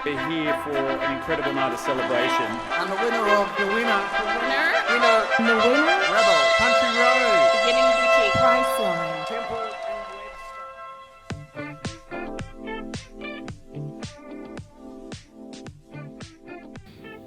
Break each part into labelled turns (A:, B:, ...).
A: We're here for an incredible night of celebration.
B: And the winner of the winner, Rebel, Country Road,
C: Beginning Boutique, Priceline,
B: Temple and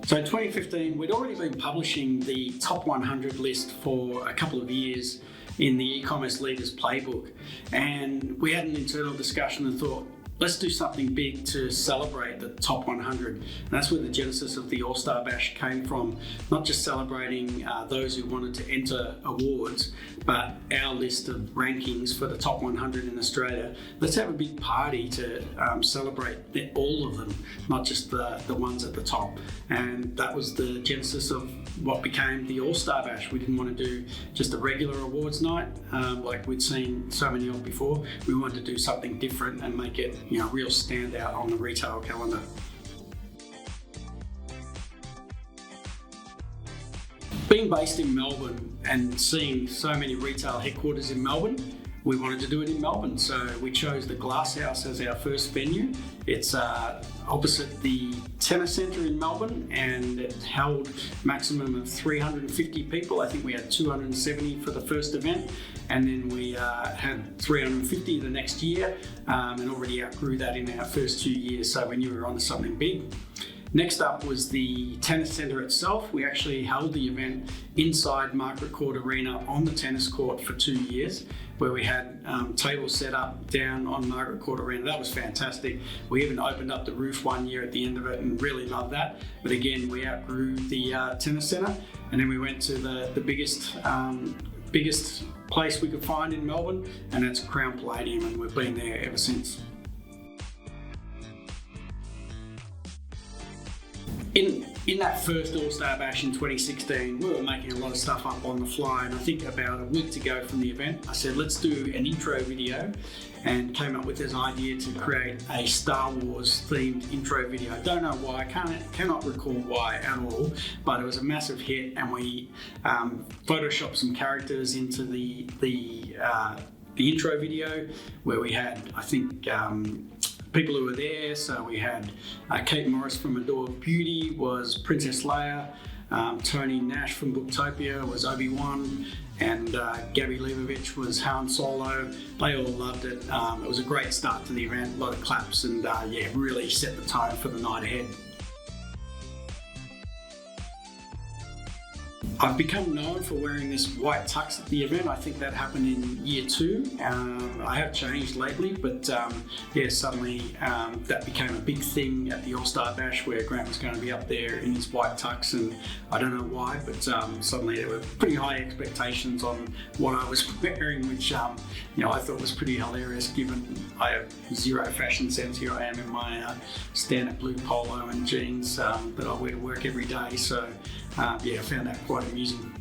D: So in 2015, we'd already been publishing the top 100 list for a couple of years in the e-commerce leaders playbook, and we had an internal discussion and thought, let's do something big to celebrate the top 100. And that's where the genesis of the All-Star Bash came from, not just celebrating those who wanted to enter awards, but our list of rankings for the top 100 in Australia. Let's have a big party to celebrate all of them, not just the ones at the top. And that was the genesis of what became the All-Star Bash. We didn't want to do just a regular awards night like we'd seen so many of before. We wanted to do something different and make it a real standout on the retail calendar. Being based in Melbourne and seeing so many retail headquarters in Melbourne, we wanted to do it in Melbourne, so we chose the Glass House as our first venue. It's opposite the Tennis Centre in Melbourne, and it held maximum of 350 people. I think we had 270 for the first event, and then we had 350 the next year, and already outgrew that in our first 2 years, so we knew we were onto something big. Next up was the tennis centre itself. We actually held the event inside Margaret Court Arena on the tennis court for 2 years, where we had tables set up down on Margaret Court Arena. That was fantastic. We even opened up the roof 1 year at the end of it and really loved that. But again, we outgrew the tennis centre, and then we went to the biggest place we could find in Melbourne, and that's Crown Palladium, and we've been there ever since. In that first All-Star Bash in 2016, we were making a lot of stuff up on the fly, and I think about a week to go from the event, I said, let's do an intro video, and came up with this idea to create a Star Wars themed intro video. I don't know why, I cannot recall why at all, but it was a massive hit, and we photoshopped some characters into the intro video, where we had, I think, people who were there. So we had Kate Morris from Adore of Beauty was Princess Leia, Tony Nash from Booktopia was Obi-Wan, and Gabby Leibovich was Han Solo. They all loved it. It was a great start to the event, a lot of claps, and really set the tone for the night ahead. I've become known for wearing this white tux at the event. I think that happened in year 2. I have changed lately, but suddenly that became a big thing at the All-Star Bash, where Grant was going to be up there in his white tux, and I don't know why, but suddenly there were pretty high expectations on what I was wearing, which I thought was pretty hilarious, given I have zero fashion sense. Here I am in my standard blue polo and jeans that I wear to work every day, so I found that quite amusing.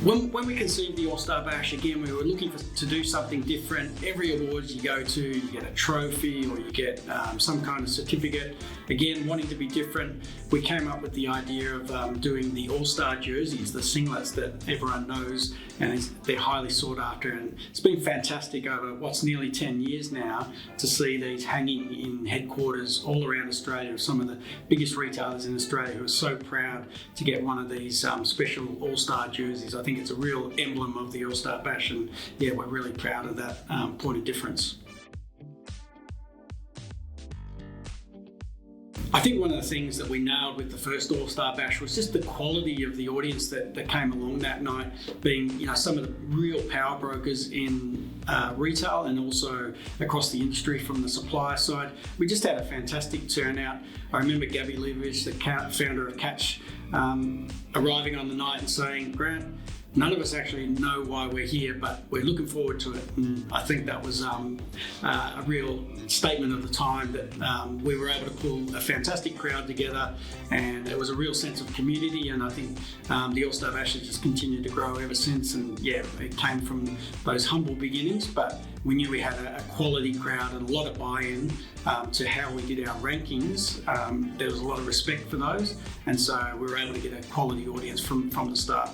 D: When we conceived the All-Star Bash, again, we were looking to do something different. Every awards you go to, you get a trophy or you get some kind of certificate. Again, wanting to be different, we came up with the idea of doing the All-Star jerseys, the singlets that everyone knows, and they're highly sought after. And it's been fantastic over what's nearly 10 years now to see these hanging in headquarters all around Australia of some of the biggest retailers in Australia who are so proud to get one of these special All-Star jerseys. I think it's a real emblem of the All-Star Bash, and we're really proud of that point of difference. I think one of the things that we nailed with the first All-Star Bash was just the quality of the audience that came along that night, being some of the real power brokers in retail and also across the industry from the supplier side. We just had a fantastic turnout. I remember Gabby Leibovich, the founder of Catch, arriving on the night and saying, "Grant, none of us actually know why we're here, but we're looking forward to it." And I think that was a real statement of the time that we were able to pull a fantastic crowd together, and it was a real sense of community. And I think the All-Star Bash has just continued to grow ever since. And it came from those humble beginnings, but we knew we had a quality crowd and a lot of buy-in to how we did our rankings. There was a lot of respect for those, and so we were able to get a quality audience from the start.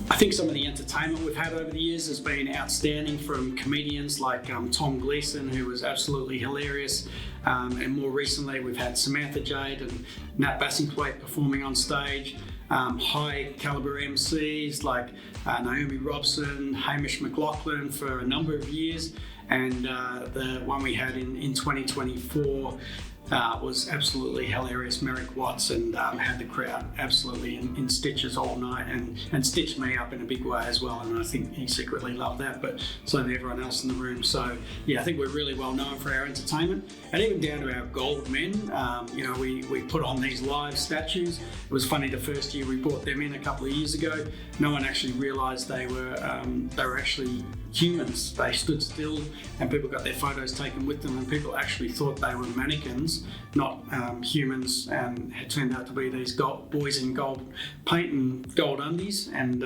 D: I think some of the entertainment we've had over the years has been outstanding, from comedians like Tom Gleeson, who was absolutely hilarious, and more recently we've had Samantha Jade and Nat Bassingthwaighte performing on stage. High caliber MCs like Naomi Robson, Hamish McLaughlin for a number of years, and the one we had in 2024 was absolutely hilarious. Merrick Watts, and had the crowd absolutely in stitches all night, and stitched me up in a big way as well, and I think he secretly loved that, but so did everyone else in the room. So yeah, I think we're really well known for our entertainment, and even down to our gold men. We put on these live statues. It was funny, the first year we brought them in a couple of years ago, no one actually realised they were actually humans. They stood still and people got their photos taken with them, and people actually thought they were mannequins, not humans, and it turned out to be these boys in gold paint and gold undies. And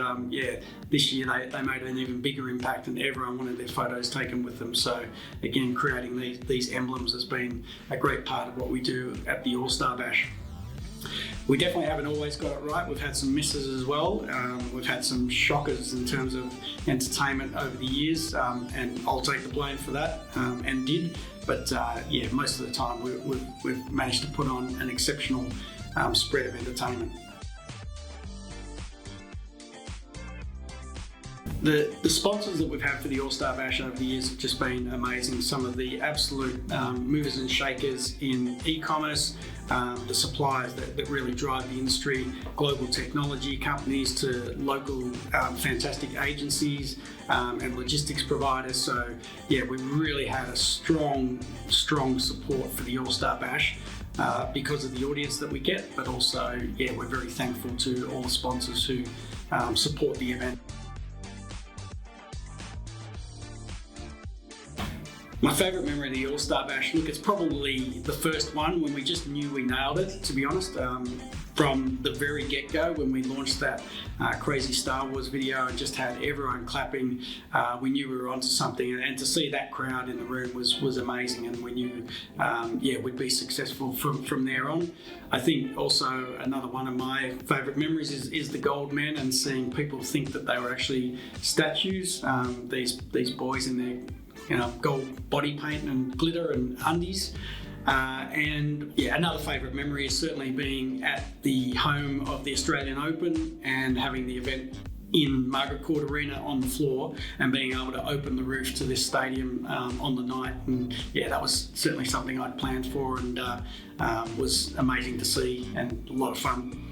D: this year they made an even bigger impact, and everyone wanted their photos taken with them. So again, creating these emblems has been a great part of what we do at the All-Star Bash. We definitely haven't always got it right. We've had some misses as well. We've had some shockers in terms of entertainment over the years, and I'll take the blame for that, and did. But most of the time we've managed to put on an exceptional spread of entertainment. The sponsors that we've had for the All-Star Bash over the years have just been amazing. Some of the absolute movers and shakers in e-commerce, the suppliers that really drive the industry, global technology companies to local fantastic agencies and logistics providers. So yeah, we've really had a strong support for the All-Star Bash because of the audience that we get, but also we're very thankful to all the sponsors who support the event. My favourite memory of the All-Star Bash, look, it's probably the first one when we just knew we nailed it, to be honest. From the very get-go, when we launched that crazy Star Wars video and just had everyone clapping, we knew we were onto something, and to see that crowd in the room was amazing, and we knew we'd be successful from there on. I think also another one of my favourite memories is the gold men, and seeing people think that they were actually statues, these boys in their gold body paint and glitter and undies. Another favourite memory is certainly being at the home of the Australian Open and having the event in Margaret Court Arena on the floor, and being able to open the roof to this stadium on the night. And that was certainly something I'd planned for, and was amazing to see and a lot of fun.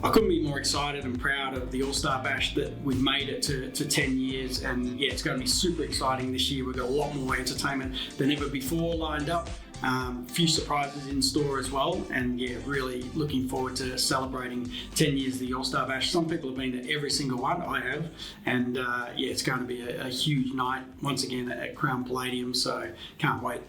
D: I couldn't be more excited and proud of the All-Star Bash that we've made it to 10 years, and it's going to be super exciting this year. We've got a lot more entertainment than ever before lined up, few surprises in store as well, and really looking forward to celebrating 10 years of the All-Star Bash. Some people have been to every single one, I have, and it's going to be a huge night once again at Crown Palladium, so can't wait.